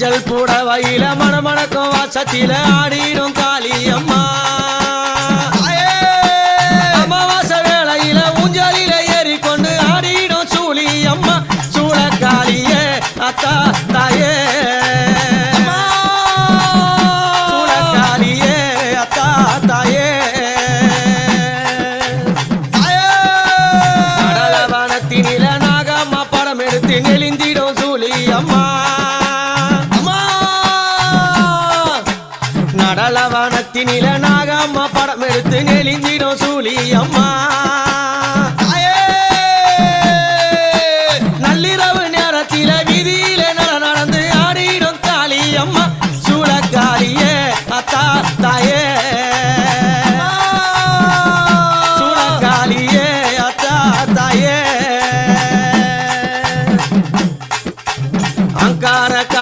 மஞ்சள் புடவையில மணமணக்கும் வாசத்தில ஆடிடும் காளியம்மா அமாவாசை வேளையில ஊஞ்சலில ஏறிக்கொண்டு ஆடிடும் சூழியம்மா சூழக்காளியே அத்தா தாயே சூழக்காளியே அத்தா தாயே கடலவனத்தினில நாகம்மா படம் எடுத்து நெளிந்திடும் சூழியம்மா நடலவனத்தினில நாகம்மா படம் எடுத்து நெளிந்திடும் சூழியம்மா